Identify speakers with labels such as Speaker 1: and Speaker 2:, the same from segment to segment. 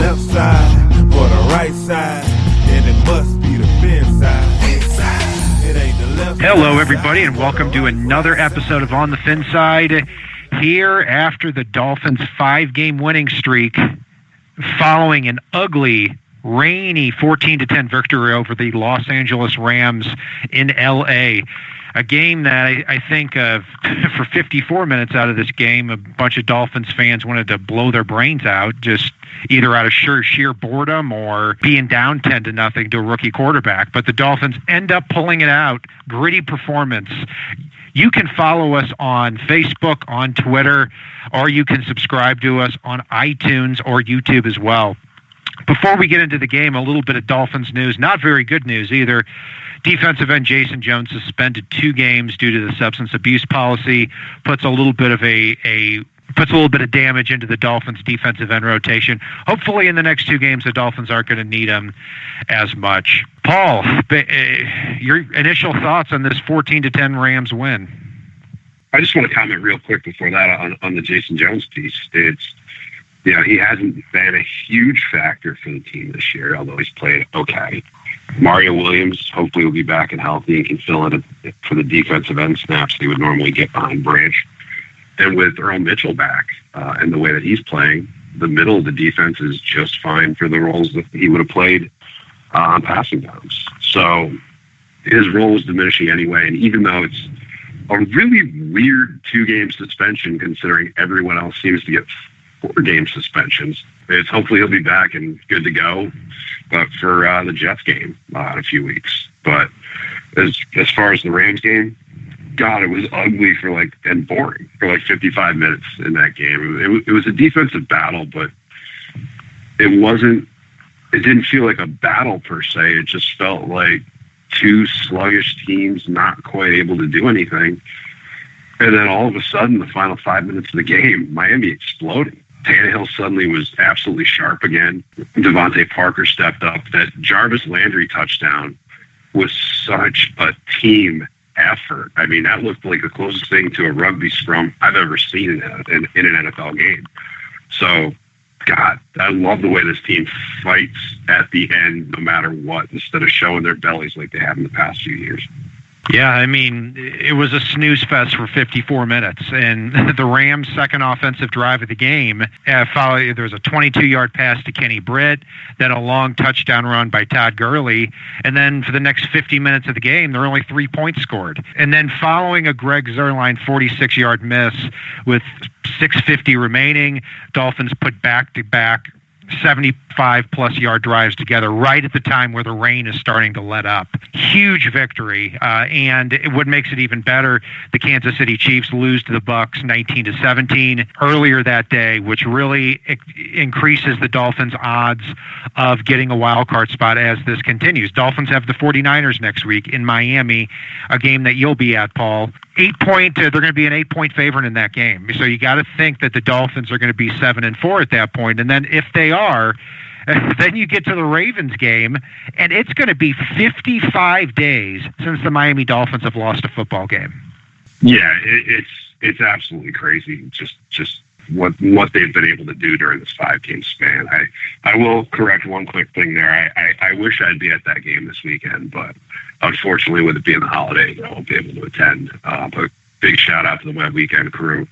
Speaker 1: left side or the right side, then it must be the fin side. It ain't the left.
Speaker 2: Hello, everybody, and welcome to another episode of On the Fin Side. Here after the Dolphins' 5-game winning streak, following an ugly, rainy 14-10 victory over the Los Angeles Rams in L.A., a game that I think for 54 minutes out of this game, a bunch of Dolphins fans wanted to blow their brains out, just either out of sheer boredom or being down 10-0 to a rookie quarterback. But the Dolphins end up pulling it out. Gritty performance. You can follow us on Facebook, on Twitter, or you can subscribe to us on iTunes or YouTube as well. Before we get into the game, a little bit of Dolphins news. Not very good news either. Defensive end Jason Jones suspended 2 games due to the substance abuse policy. Puts a little bit of damage into the Dolphins' defensive end rotation. Hopefully, in the next 2 games, the Dolphins aren't going to need him as much. Paul, your initial thoughts on this 14-10 Rams win?
Speaker 3: I just want to comment real quick before that on the Jason Jones piece. He hasn't been a huge factor for the team this year, although he's played okay. Mario Williams hopefully will be back and healthy and can fill in for the defensive end snaps he would normally get behind Branch. And with Earl Mitchell back and the way that he's playing, the middle of the defense is just fine for the roles that he would have played on passing downs. So his role is diminishing anyway. And even though it's a really weird 2-game suspension, considering everyone else seems to get 4-game suspensions, it's hopefully he'll be back and good to go. But for the Jets game in a few weeks. But as far as the Rams game, God, it was ugly and boring for 55 minutes in that game. It was a defensive battle, but it didn't feel like a battle per se. It just felt like 2 sluggish teams not quite able to do anything. And then all of a sudden, the final 5 minutes of the game, Miami exploded. Tannehill suddenly was absolutely sharp again. Devontae Parker stepped up. That Jarvis Landry touchdown was such a team effort. I mean, that looked like the closest thing to a rugby scrum I've ever seen in an NFL game. So, God, I love the way this team fights at the end no matter what, instead of showing their bellies like they have in the past few years.
Speaker 2: Yeah, I mean, it was a snooze fest for 54 minutes, and the Rams' second offensive drive of the game, there was a 22-yard pass to Kenny Britt, then a long touchdown run by Todd Gurley, and then for the next 50 minutes of the game, there were only 3 points scored. And then following a Greg Zuerlein 46-yard miss with 6:50 remaining, Dolphins put back-to-back 75-plus yard drives together right at the time where the rain is starting to let up. Huge victory, and what makes it even better, the Kansas City Chiefs lose to the Bucs 19-17 earlier that day, which really increases the Dolphins' odds of getting a wild card spot as this continues. Dolphins have the 49ers next week in Miami, a game that you'll be at, Paul. They're going to be an 8-point favorite in that game. So you got to think that the Dolphins are going to be 7-4 at that point. And then if they are, then you get to the Ravens game, and it's going to be 55 days since the Miami Dolphins have lost a football game.
Speaker 3: Yeah, it's absolutely crazy. Just what they've been able to do during this 5-game span. I will correct one quick thing there. I wish I'd be at that game this weekend, but unfortunately, with it being the holiday, I won't be able to attend. But big shout out to the Web Weekend crew.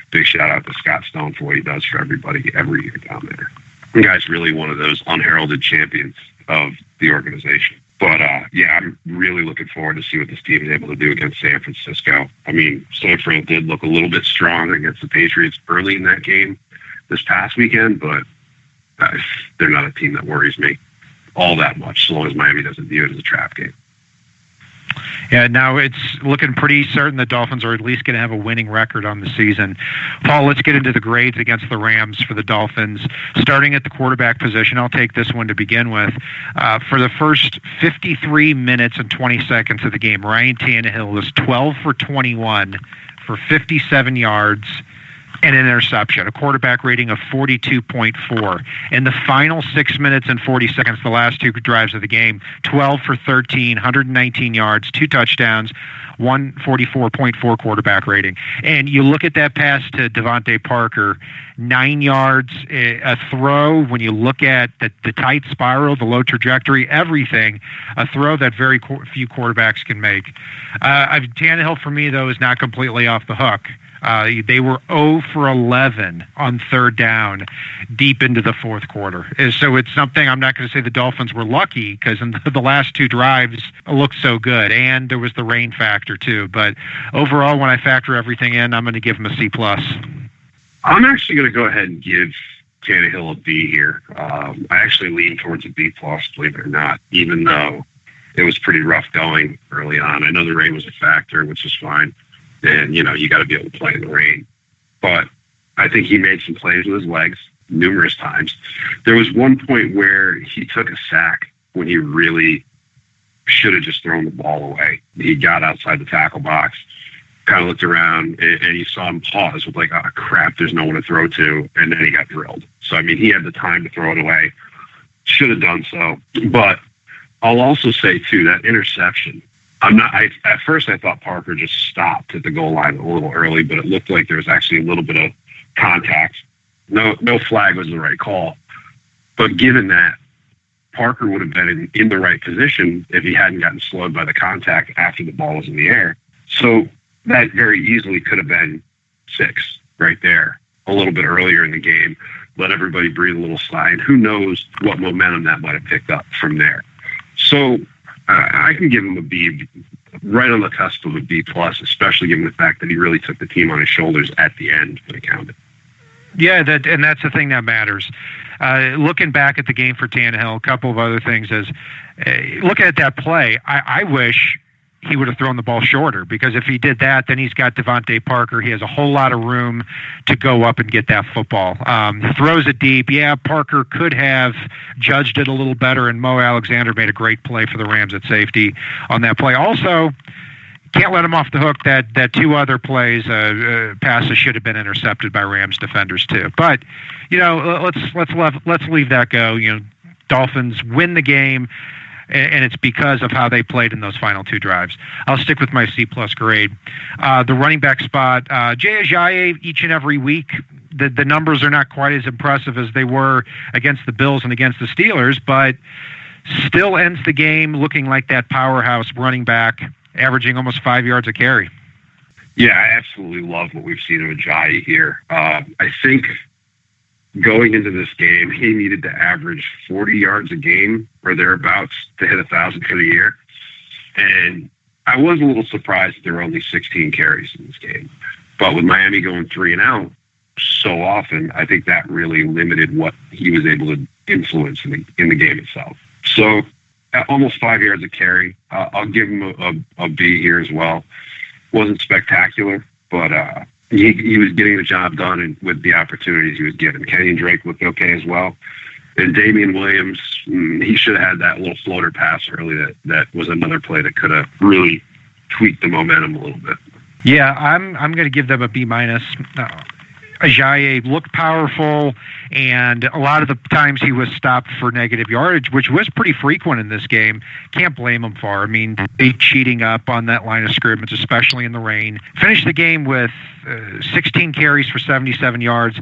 Speaker 3: Big shout out to Scott Stone for what he does for everybody every year down there. The guy's really one of those unheralded champions of the organization. But, I'm really looking forward to see what this team is able to do against San Francisco. I mean, San Fran did look a little bit strong against the Patriots early in that game this past weekend, but they're not a team that worries me all that much, as long as Miami doesn't view it as a trap game.
Speaker 2: Yeah, now it's looking pretty certain the Dolphins are at least going to have a winning record on the season. Paul, let's get into the grades against the Rams for the Dolphins. Starting at the quarterback position, I'll take this one to begin with. For the first 53 minutes and 20 seconds of the game, Ryan Tannehill was 12 for 21 for 57 yards, and an interception, a quarterback rating of 42.4. In the final 6 minutes and 40 seconds, the last two drives of the game, 12 for 13, 119 yards, 2 touchdowns, 144.4 quarterback rating. And you look at that pass to Devontae Parker, 9 yards, a throw, when you look at the tight spiral, the low trajectory, everything, a throw that very few quarterbacks can make. Tannehill, for me, though, is not completely off the hook. They were 0 for 11 on third down deep into the fourth quarter. So it's something, I'm not going to say the Dolphins were lucky, because in the last 2 drives it looked so good, and there was the rain factor too. But overall, when I factor everything in, I'm going to give him a C+.
Speaker 3: I'm actually going to go ahead and give Tannehill a B here. I actually lean towards a B+, believe it or not, even though it was pretty rough going early on. I know the rain was a factor, which is fine. And, you got to be able to play in the rain. But I think he made some plays with his legs numerous times. There was one point where he took a sack when he really should have just thrown the ball away. He got outside the tackle box, kind of looked around, and you saw him pause with like, oh, crap, there's no one to throw to. And then he got drilled. So, he had the time to throw it away. Should have done so. But I'll also say, too, that interception, at first I thought Parker just stopped at the goal line a little early, but it looked like there was actually a little bit of contact. No flag was the right call. But given that, Parker would have been in the right position if he hadn't gotten slowed by the contact after the ball was in the air. So that very easily could have been 6 right there, a little bit earlier in the game. Let everybody breathe a little sigh, and who knows what momentum that might have picked up from there. So I can give him a B, right on the cusp of a B+, especially given the fact that he really took the team on his shoulders at the end when it counted.
Speaker 2: Yeah, and that's the thing that matters. Looking back at the game for Tannehill, a couple of other things is, looking at that play, I wish he would have thrown the ball shorter, because if he did that, then he's got Devontae Parker. He has a whole lot of room to go up and get that football. He throws it deep. Yeah, Parker could have judged it a little better, and Mo Alexander made a great play for the Rams at safety on that play. Also, can't let him off the hook that 2 other plays, passes should have been intercepted by Rams defenders too. But let's leave that go. Dolphins win the game, and it's because of how they played in those final 2 drives. I'll stick with my C+ grade. The running back spot, Jay Ajayi, each and every week, the numbers are not quite as impressive as they were against the Bills and against the Steelers, but still ends the game looking like that powerhouse running back, averaging almost 5 yards a carry.
Speaker 3: Yeah, I absolutely love what we've seen of Ajayi here. I think going into this game, he needed to average 40 yards a game or thereabouts to hit 1,000 for the year. And I was a little surprised that there were only 16 carries in this game. But with Miami going 3 and out so often, I think that really limited what he was able to influence in the game itself. So at almost 5 yards a carry, I'll give him a B here as well. Wasn't spectacular, but he was getting the job done, and with the opportunities he was given. Kenyon Drake looked okay as well. And Damian Williams, he should have had that little floater pass early. That was another play that could have really tweaked the momentum a little bit.
Speaker 2: Yeah, I'm going to give them a B-. Ajayi looked powerful, and a lot of the times he was stopped for negative yardage, which was pretty frequent in this game. Can't blame him for. They cheating up on that line of scrimmage, especially in the rain. Finished the game with 16 carries for 77 yards.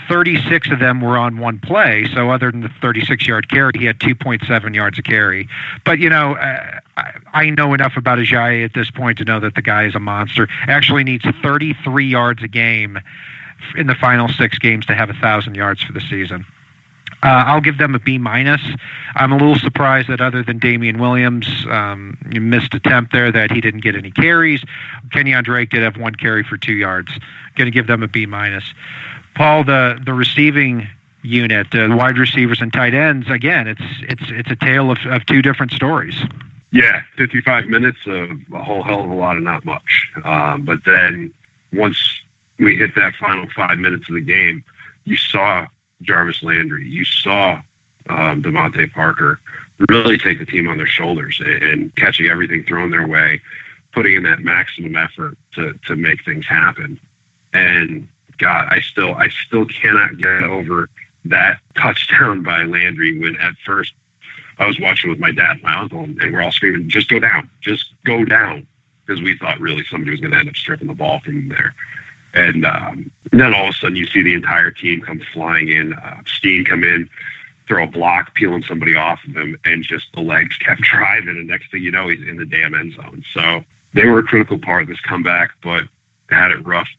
Speaker 2: 36 of them were on one play, so other than the 36-yard carry, he had 2.7 yards a carry. But, I know enough about Ajayi at this point to know that the guy is a monster. Actually needs 33 yards a game in the final 6 games to have 1,000 yards for the season. I'll give them a B-. I'm a little surprised that other than Damian Williams, missed attempt there, that he didn't get any carries. Kenyon Drake did have 1 carry for 2 yards. Going to give them a B-. Paul, the receiving unit, the wide receivers and tight ends, again, it's a tale of 2 different stories.
Speaker 3: Yeah, 55 minutes of a whole hell of a lot of not much. But then once we hit that final 5 minutes of the game, you saw Jarvis Landry, you saw Devontae Parker really take the team on their shoulders and catching everything thrown their way, putting in that maximum effort to make things happen. And God, I still cannot get over that touchdown by Landry when at first I was watching with my dad and my uncle, and we're all screaming, just go down, because we thought really somebody was going to end up stripping the ball from there. And then all of a sudden you see the entire team come flying in, Steen come in, throw a block, peeling somebody off of him, and just the legs kept driving, and next thing you know, he's in the damn end zone. So they were a critical part of this comeback, but had it rough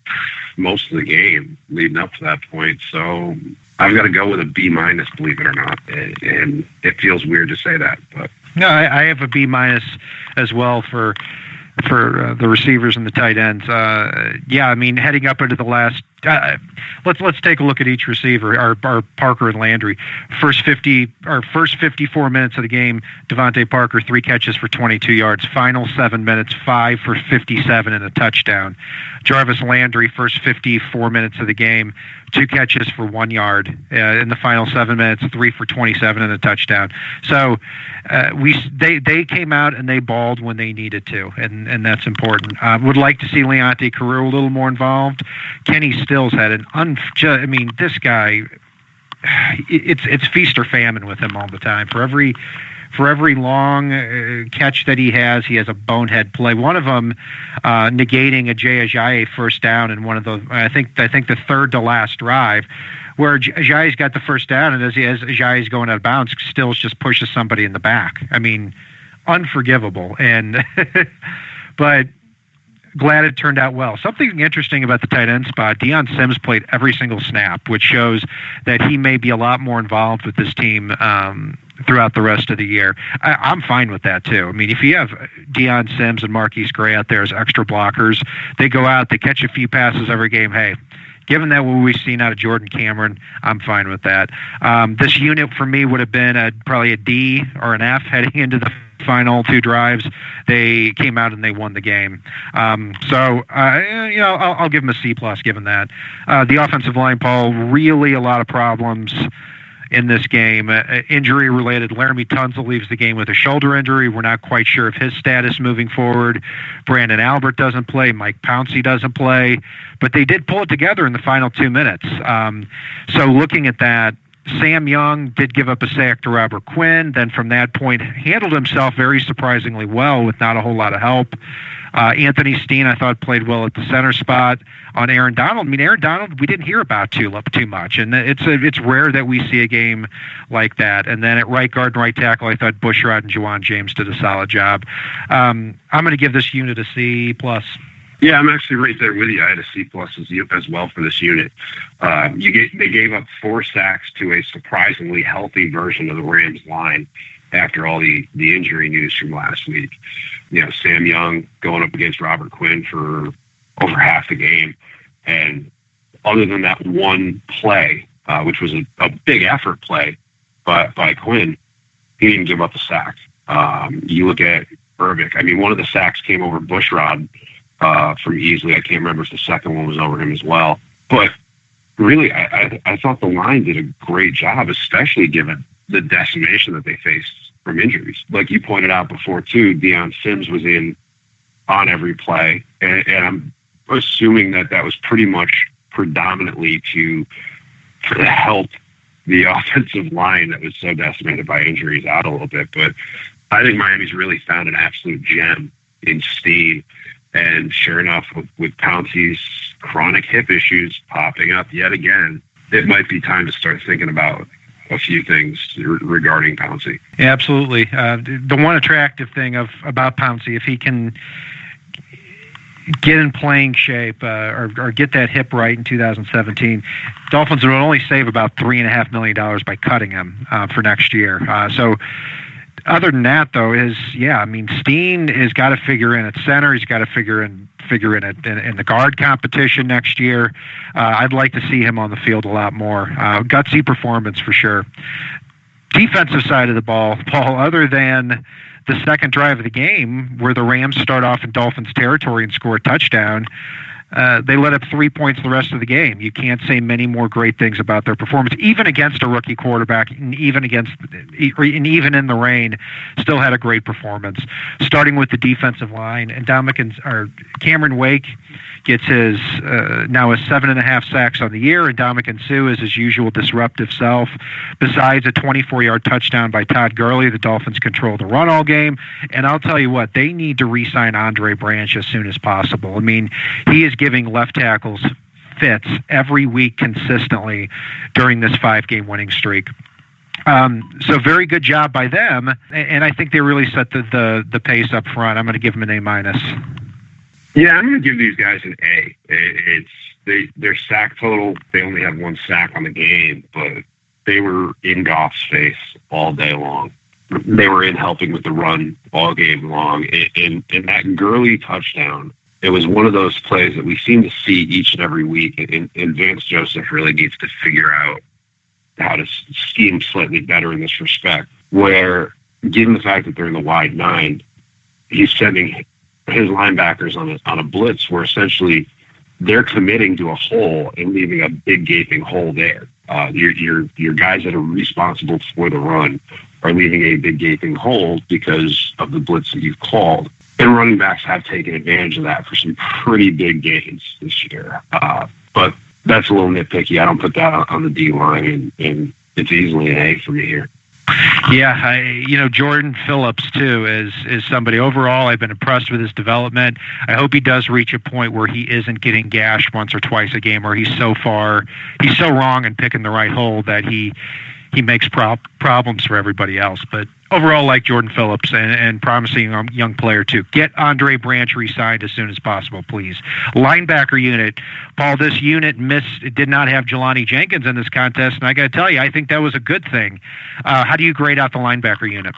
Speaker 3: most of the game leading up to that point. So I've got to go with a B-, believe it or not. And it feels weird to say that, but
Speaker 2: no, I have a B- as well for the receivers and the tight ends. Yeah, I mean, heading up into the last. Let's take a look at each receiver. Our Parker and Landry. First 54 minutes of the game, Devontae Parker 3 catches for 22 yards. Final 7 minutes, 5 for 57 and a touchdown. Jarvis Landry, first 54 minutes of the game, 2 catches for 1 yard. In the final 7 minutes, 3 for 27 and a touchdown. So they came out and they balled when they needed to, and that's important. Would like to see Leonte Carrera a little more involved. Kenny Stills had this guy, it's feast or famine with him all the time. For every long catch that he has a bonehead play. One of them negating a Jay Ajayi first down in one of the, I think the third to last drive, where Ajayi's got the first down, and as Ajayi's going out of bounds, Stills just pushes somebody in the back. I mean, unforgivable. And but glad it turned out well. Something interesting about the tight end spot, Deion Sims played every single snap, which shows that he may be a lot more involved with this team throughout the rest of the year. I'm fine with that, too. I mean, if you have Deion Sims and Marquise Gray out there as extra blockers, they go out, they catch a few passes every game. Hey, given that what we've seen out of Jordan Cameron, I'm fine with that. This unit for me would have been probably a D or an F heading into the final 2 drives. They came out and they won the game. I'll give them a C+ given that. The offensive line, Paul, really a lot of problems in this game. Injury related. Laramie Tunsil leaves the game with a shoulder injury. We're not quite sure of his status moving forward. Brandon Albert doesn't play. Mike Pouncey doesn't play. But they did pull it together in the final 2 minutes. So looking at that, Sam Young did give up a sack to Robert Quinn. Then from that point, handled himself very surprisingly well with not a whole lot of help. Anthony Steen, I thought, played well at the center spot. On Aaron Donald, Aaron Donald, we didn't hear about too much, and it's rare that we see a game like that. And then at right guard and right tackle, I thought Bushrod and Juwan James did a solid job. I'm going to give this unit a C+.
Speaker 3: Yeah, I'm actually right there with you. I had a C+ as well for this unit. They gave up 4 sacks to a surprisingly healthy version of the Rams line after all the injury news from last week. Sam Young going up against Robert Quinn for over half the game. And other than that one play, which was a big effort play by Quinn, he didn't give up a sack. You look at Urbic. I mean, one of the sacks came over Bushrod from Easley. I can't remember if the second one was over him as well. But really, I thought the line did a great job, especially given the decimation that they faced from injuries. Like you pointed out before, too, Deion Sims was in on every play. And I'm assuming that was pretty much predominantly to help the offensive line that was so decimated by injuries out a little bit. But I think Miami's really found an absolute gem in Steen. And sure enough, with Pouncey's chronic hip issues popping up yet again, it might be time to start thinking about a few things regarding Pouncey.
Speaker 2: Yeah, absolutely. The one attractive thing about Pouncey, if he can get in playing shape or get that hip right in 2017, Dolphins would only save about $3.5 million by cutting him for next year. So other than that, though, Steen has got to figure in at center. He's got to figure in in the guard competition next year. I'd like to see him on the field a lot more. Gutsy performance for sure. Defensive side of the ball, Paul, other than the second drive of the game where the Rams start off in Dolphins territory and score a touchdown, they let up 3 points the rest of the game. You can't say many more great things about their performance, even against a rookie quarterback, and even in the rain, still had a great performance. Starting with the defensive line, and Cameron Wake, gets his now his 7.5 sacks on the year, and Ndamukong Suh is his usual disruptive self. Besides a 24-yard touchdown by Todd Gurley, the Dolphins control the run all game. And I'll tell you what, they need to re-sign Andre Branch as soon as possible. I mean, he is giving left tackles fits every week consistently during this 5-game winning streak. So very good job by them, and I think they really set the pace up front. I'm going to give them an A-.
Speaker 3: Yeah, I'm going to give these guys an A. Their sack total, they only had 1 sack on the game, but they were in Goff's face all day long. They were in helping with the run all game long. And that Gurley touchdown, it was one of those plays that we seem to see each and every week, and Vance Joseph really needs to figure out how to scheme slightly better in this respect, where, given the fact that they're in the wide 9, he's sending his linebackers on a blitz where essentially they're committing to a hole and leaving a big gaping hole there. Your guys that are responsible for the run are leaving a big gaping hole because of the blitz that you've called. And running backs have taken advantage of that for some pretty big gains this year. But that's a little nitpicky. I don't put that on the D line, and it's easily an A for me here.
Speaker 2: Yeah, Jordan Phillips, too, is somebody. Overall, I've been impressed with his development. I hope he does reach a point where he isn't getting gashed once or twice a game, where he's so wrong in picking the right hole that he makes problems for everybody else. But overall, like Jordan Phillips and promising young player, too. Get Andre Branch re-signed as soon as possible, please. Linebacker unit. Paul, this unit did not have Jelani Jenkins in this contest, and I got to tell you, I think that was a good thing. How do you grade out the linebacker unit?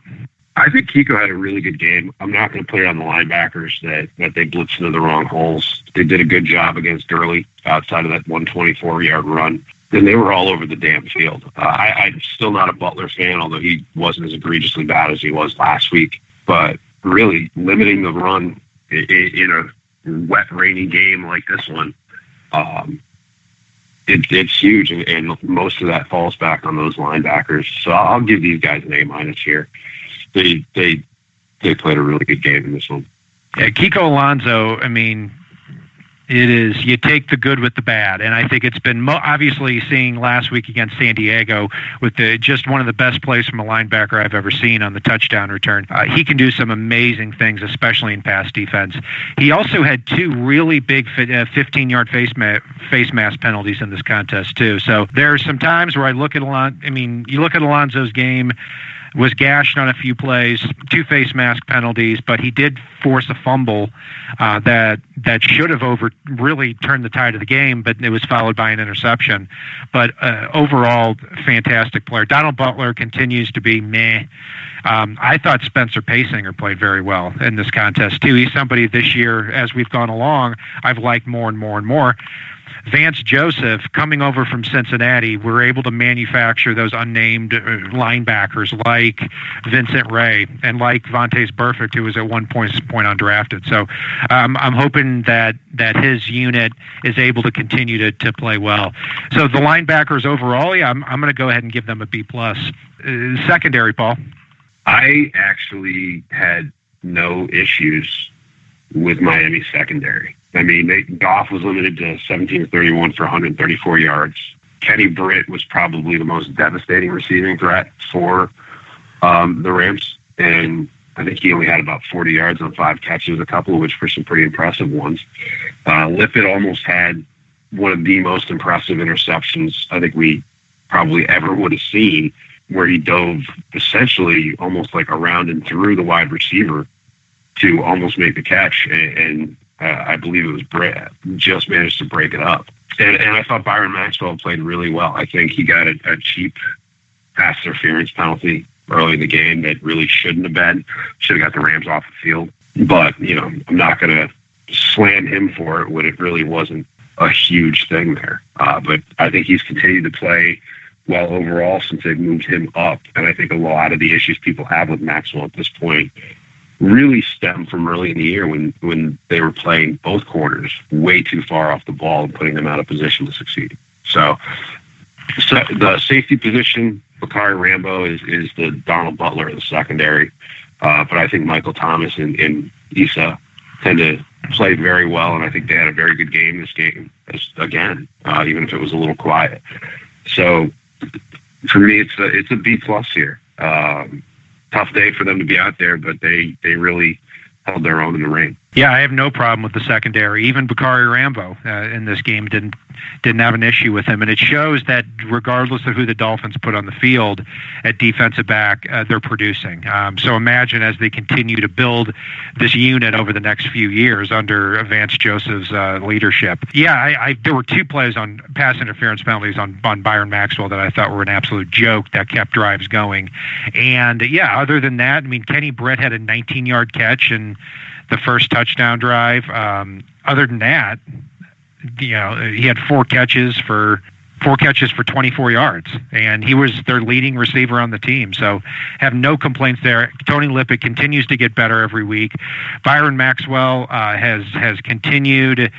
Speaker 3: I think Kiko had a really good game. I'm not going to put it on the linebackers that they blitzed into the wrong holes. They did a good job against Gurley outside of that 124-yard run. Then they were all over the damn field. I'm still not a Butler fan, although he wasn't as egregiously bad as he was last week. But really, limiting the run in a wet, rainy game like this one, it's huge, and most of that falls back on those linebackers. So I'll give these guys an A- here. They played a really good game in this one.
Speaker 2: Yeah, Kiko Alonso, I mean, it is, you take the good with the bad, and I think it's been obviously seeing last week against San Diego with just one of the best plays from a linebacker I've ever seen on the touchdown return. He can do some amazing things, especially in pass defense. He also had 2 really big 15-yard face mask penalties in this contest too. So there are some times where I look at you look at Alonso's game. Was gashed on a few plays, 2 face mask penalties, but he did force a fumble that should have really turned the tide of the game, but it was followed by an interception. But overall, fantastic player. Donald Butler continues to be meh. I thought Spencer Pasinger played very well in this contest, too. He's somebody this year, as we've gone along, I've liked more and more and more. Vance Joseph, coming over from Cincinnati, we're able to manufacture those unnamed linebackers like Vincent Ray and like Vontaze Burfict, who was at one point undrafted. So I'm hoping that his unit is able to continue to play well. So the linebackers overall, I'm going to go ahead and give them a B+. Secondary, Paul.
Speaker 3: I actually had no issues with Miami secondary. I mean, Goff was limited to 17-31 for 134 yards. Kenny Britt was probably the most devastating receiving threat for the Rams, and I think he only had about 40 yards on 5 catches, a couple of which were some pretty impressive ones. Lippett almost had one of the most impressive interceptions I think we probably ever would have seen, where he dove essentially almost like around and through the wide receiver to almost make the catch, and I believe it was Britt just managed to break it up. And I thought Byron Maxwell played really well. I think he got a cheap pass interference penalty early in the game that really shouldn't have been. Should have got the Rams off the field. But, I'm not going to slam him for it when it really wasn't a huge thing there. But I think he's continued to play well overall since they've moved him up. And I think a lot of the issues people have with Maxwell at this point really stem from early in the year when they were playing both corners way too far off the ball and putting them out of position to succeed. So the safety position, Bakari Rambo is the Donald Butler of the secondary. But I think Michael Thomas and Issa tend to play very well, and I think they had a very good game this game, again, even if it was a little quiet. So for me, it's a B+ here. Tough day for them to be out there, but they really held their own in the rain.
Speaker 2: Yeah, I have no problem with the secondary. Even Bakari Rambo in this game didn't have an issue with him, and it shows that regardless of who the Dolphins put on the field at defensive back, they're producing. So imagine as they continue to build this unit over the next few years under Vance Joseph's leadership. Yeah, there were 2 plays on pass interference penalties on Byron Maxwell that I thought were an absolute joke that kept drives going. And yeah, other than that, I mean, Kenny Britt had a 19-yard catch and the first touchdown drive. Other than that, he had 4 catches for 24 yards, and he was their leading receiver on the team. So have no complaints there. Tony Lippett continues to get better every week. Byron Maxwell has continued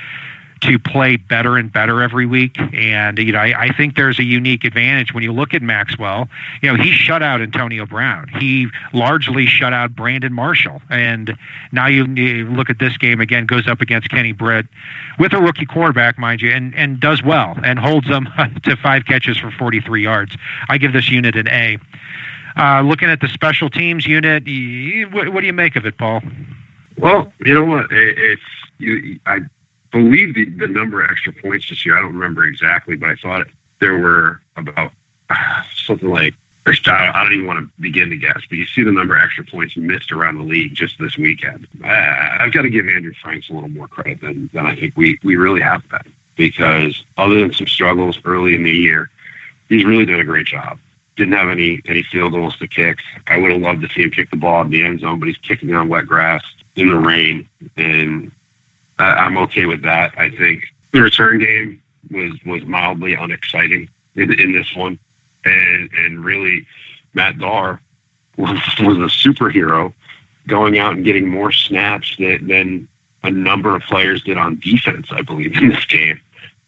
Speaker 2: to play better and better every week. And, I think there's a unique advantage when you look at Maxwell. He shut out Antonio Brown. He largely shut out Brandon Marshall. And now you look at this game again, goes up against Kenny Britt with a rookie quarterback, mind you, and does well and holds them to 5 catches for 43 yards. I give this unit an A. Looking at the special teams unit, what do you make of it, Paul?
Speaker 3: Well, you know what? I believe the number of extra points this year, I don't remember exactly, but I thought there were about something like, I don't even want to begin to guess, but you see the number of extra points missed around the league just this weekend. I've got to give Andrew Franks a little more credit than I think we really have been, because other than some struggles early in the year, he's really done a great job. Didn't have any field goals to kick. I would have loved to see him kick the ball in the end zone, but he's kicking on wet grass in the rain, and I'm okay with that. I think the return game was mildly unexciting in this one. And really, Matt Darr was a superhero going out and getting more snaps than a number of players did on defense, I believe, in this game.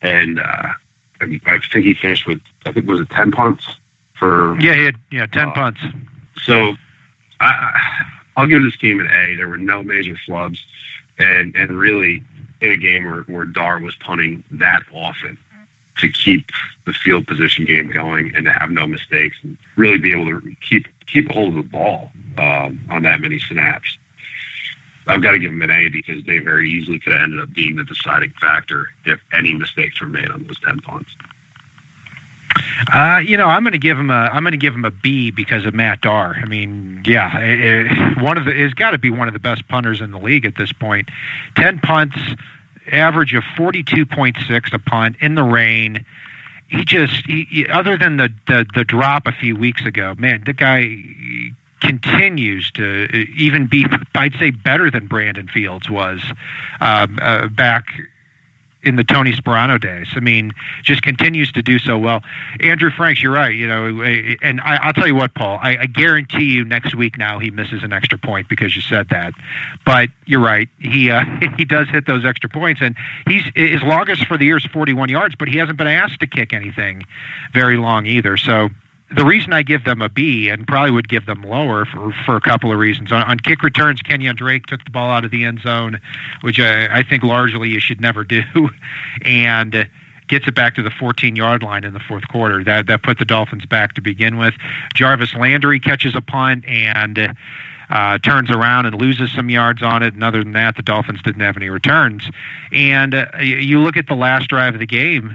Speaker 3: And I think he finished with, was it 10 punts?
Speaker 2: He had 10 punts.
Speaker 3: So I'll give this team an A. There were no major flubs. And really, in a game where Darr was punting that often, to keep the field position game going and to have no mistakes and really be able to keep a hold of the ball on that many snaps. I've got to give them an A, because they very easily could have ended up being the deciding factor if any mistakes were made on those 10 punts.
Speaker 2: I'm going to give him a B because of Matt Darr. I mean, it's got to be one of the best punters in the league at this point. 10 punts, average of 42.6 a punt in the rain. He other than the drop a few weeks ago, man, the guy continues to even be, I'd say, better than Brandon Fields was back in the Tony Sperano days. I mean, just continues to do so well. Andrew Franks, you're right. And I'll tell you what, Paul, I guarantee you next week now he misses an extra point because you said that. But you're right. He does hit those extra points, and his longest for the year is 41 yards, but he hasn't been asked to kick anything very long either. So the reason I give them a B, and probably would give them lower for a couple of reasons. On kick returns, Kenyon Drake took the ball out of the end zone, which I think largely you should never do, and gets it back to the 14-yard line in the fourth quarter. That put the Dolphins back to begin with. Jarvis Landry catches a punt and turns around and loses some yards on it. And other than that, the Dolphins didn't have any returns. And you look at the last drive of the game,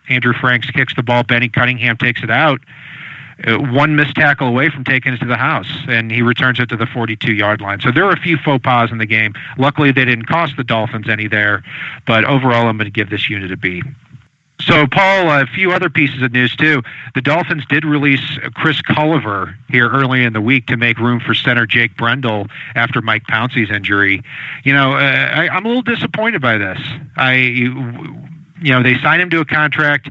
Speaker 2: Andrew Franks kicks the ball. Benny Cunningham takes it out. One missed tackle away from taking it to the house, and he returns it to the 42-yard line. So there were a few faux pas in the game. Luckily, they didn't cost the Dolphins any there, but overall, I'm going to give this unit a B. So, Paul, a few other pieces of news, too. The Dolphins did release Chris Culliver here early in the week to make room for center Jake Brendel after Mike Pouncey's injury. I'm a little disappointed by this. They signed him to a contract.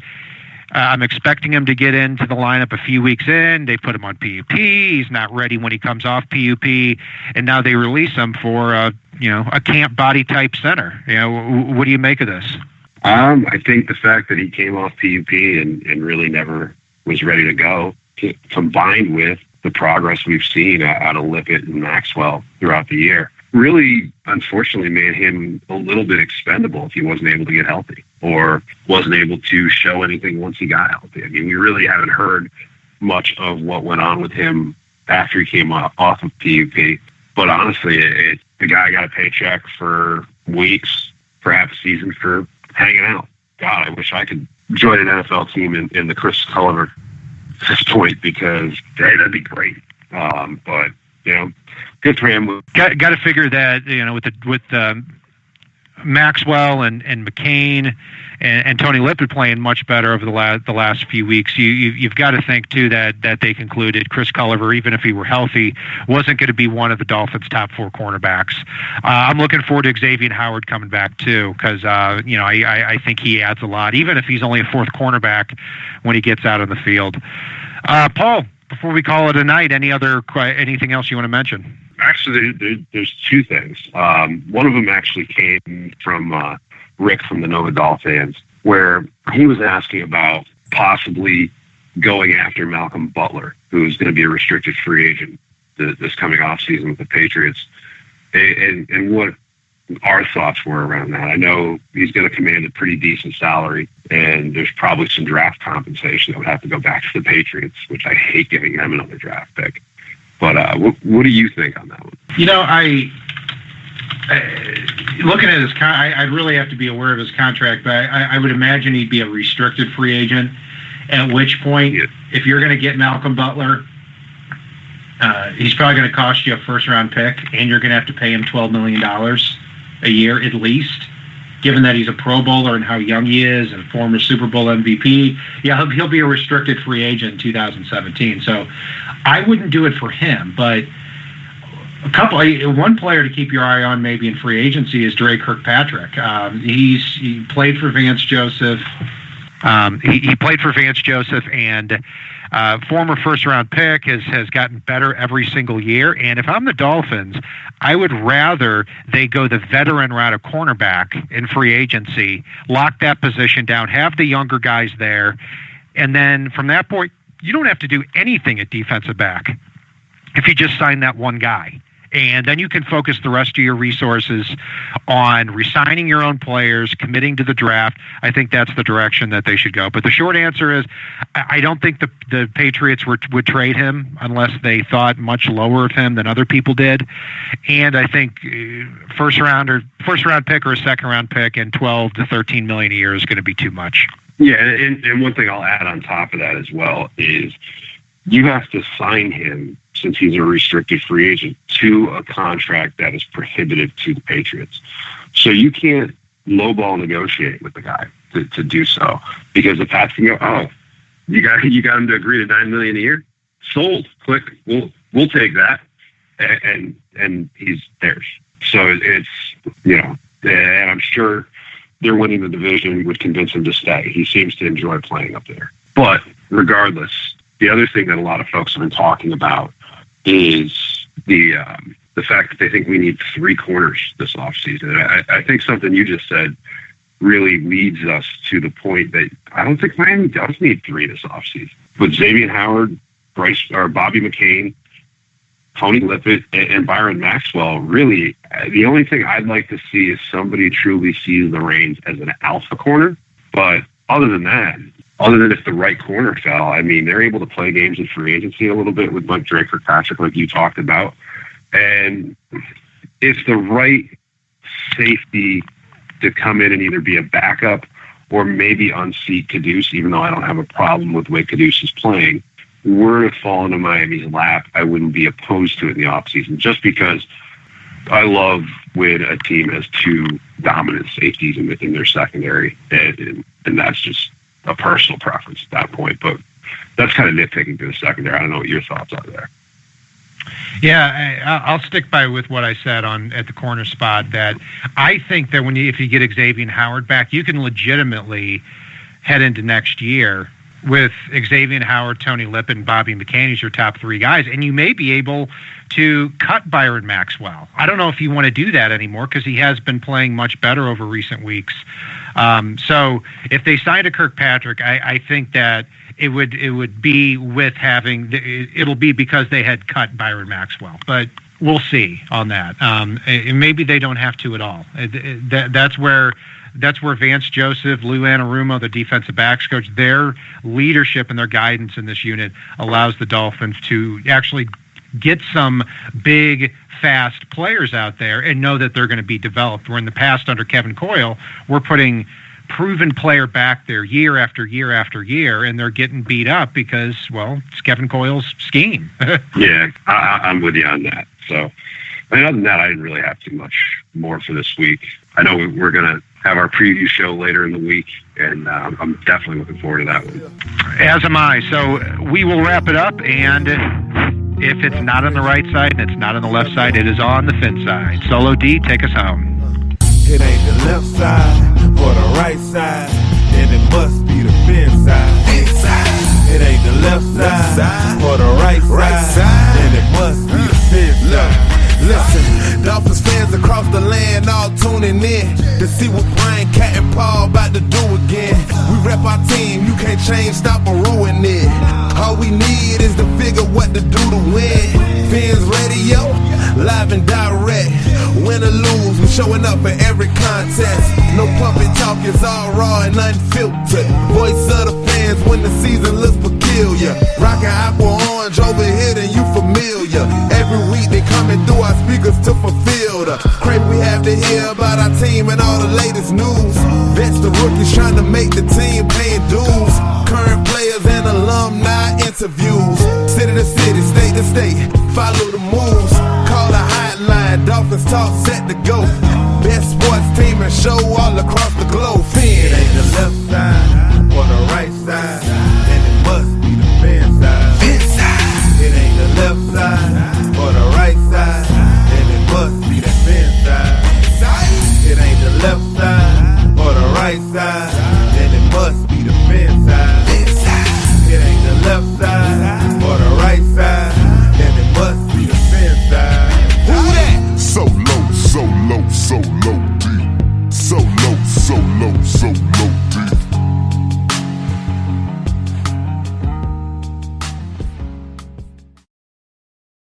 Speaker 2: I'm expecting him to get into the lineup a few weeks in. They put him on PUP. He's not ready when he comes off PUP. And now they release him for, a camp body type center. What do you make of this?
Speaker 3: I think the fact that he came off PUP and really never was ready to go, combined with the progress we've seen out of Lippett and Maxwell throughout the year, really, unfortunately, made him a little bit expendable if he wasn't able to get healthy or wasn't able to show anything once he got healthy. I mean, we really haven't heard much of what went on with him after he came off of PUP. But honestly, the guy got a paycheck for weeks, perhaps a season, for hanging out. God, I wish I could join an NFL team in the Chris Culliver at this point, because, hey, that'd be great. But, good for him.
Speaker 2: Got to figure that, with Maxwell and McCain and Tony Lippett playing much better over the last few weeks, you've got to think too that they concluded Chris Culliver, even if he were healthy, wasn't going to be one of the Dolphins' top 4 cornerbacks. I'm looking forward to Xavier Howard coming back too, because I think he adds a lot, even if he's only a 4th cornerback when he gets out on the field. Paul, before we call it a night, anything else you want to mention?
Speaker 3: Actually, there's 2 things. One of them actually came from Rick from the Nova Dolphins Fans, where he was asking about possibly going after Malcolm Butler, who's going to be a restricted free agent this coming offseason with the Patriots, and what our thoughts were around that. I know he's going to command a pretty decent salary, and there's probably some draft compensation that would have to go back to the Patriots, which I hate giving them another draft pick. But what do you think on that one?
Speaker 2: Looking at his I'd really have to be aware of his contract, but I would imagine he'd be a restricted free agent, at which point, if you're going to get Malcolm Butler, he's probably going to cost you a first-round pick, and you're going to have to pay him $12 million a year at least, given that he's a Pro Bowler and how young he is and former Super Bowl MVP. Yeah, he'll be a restricted free agent in 2017. So I wouldn't do it for him, but one player to keep your eye on maybe in free agency is Dre Kirkpatrick. He played for Vance Joseph. He played for Vance Joseph, and former first-round pick has gotten better every single year. And if I'm the Dolphins, I would rather they go the veteran route of cornerback in free agency, lock that position down, have the younger guys there, and then from that point, you don't have to do anything at defensive back if you just sign that one guy. And then you can focus the rest of your resources on resigning your own players, committing to the draft. I think that's the direction that they should go. But the short answer is I don't think the Patriots would trade him unless they thought much lower of him than other people did. And I think first round pick or a second round pick and $12 to $13 million a year is going to be too much.
Speaker 3: Yeah, and one thing I'll add on top of that as well is you have to sign him, since he's a restricted free agent, to a contract that is prohibitive to the Patriots. So you can't lowball negotiate with the guy to do so, because the Pats can go, you got him to agree to $9 million a year, sold, click, we'll take that, and he's theirs. So it's and I'm sure they're winning the division would convince him to stay. He seems to enjoy playing up there. But regardless, the other thing that a lot of folks have been talking about is the fact that they think we need 3 corners this offseason. I think something you just said really leads us to the point that I don't think Miami does need 3 this offseason. With Xavier Howard, Bobby McCain, Tony Lippett, and Byron Maxwell, really, the only thing I'd like to see is somebody truly seize the reins as an alpha corner. But other than that, other than if the right corner fell, I mean, they're able to play games in free agency a little bit with like Dre Kirkpatrick, like you talked about. And if the right safety to come in and either be a backup or maybe unseat Caduce, even though I don't have a problem with the way Caduce is playing, were to fall into Miami's lap, I wouldn't be opposed to it in the offseason, just because I love when a team has 2 dominant safeties in their secondary, and that's just a personal preference at that point. But that's kind of nitpicking to the secondary. I don't know what your thoughts are there.
Speaker 2: Yeah, I'll stick with what I said at the corner spot, that I think that if you get Xavier Howard back, you can legitimately head into next year with Xavier Howard, Tony Lippett, and Bobby McCain as your top 3 guys, and you may be able to cut Byron Maxwell. I don't know if you want to do that anymore because he has been playing much better over recent weeks. So if they signed a Kirkpatrick, I think that it would be with it'll be because they had cut Byron Maxwell. But we'll see on that. And maybe they don't have to at all. That's where Vance Joseph, Lou Anarumo, the defensive backs coach, their leadership and their guidance in this unit allows the Dolphins to actually get some big, fast players out there and know that they're going to be developed. Where in the past under Kevin Coyle, we're putting proven player back there year after year after year, and they're getting beat up because, well, it's Kevin Coyle's scheme.
Speaker 3: Yeah, I'm with you on that. So, other than that, I didn't really have too much more for this week. I know we're going to have our preview show later in the week, and I'm definitely looking forward to that one.
Speaker 2: As am I. So we will wrap it up, and if it's not on the right side and it's not on the left side, it is on the fin side. Solo D, take us home.
Speaker 1: It ain't the left side or the right side, and it must be the fin side. It ain't the left side or the right side, and it must be the fin side.
Speaker 4: Listen, Dolphins fans across the land all tuning in to see what Brian, Cat, and Paul about to do again. We rep our team, you can't change, stop, or ruin it. All we need is to figure what to do to win. Fans Radio, live and direct. Win or lose, we showing up for every contest. No puppet talk, it's all raw and unfiltered. Voice of the fans when the season looks peculiar. Rockin' apple orange over here, then you familiar. Every week they coming through our speakers to fulfill the crave we have to hear about our team and all the latest news. Vets the rookies trying to make the team, paying dues. Current players and alumni interviews. City to city, state to state, follow the moves. Call the hotline, Dolphins talk set to go. Best sports team and show all across the globe.
Speaker 1: It ain't the left side or the right side,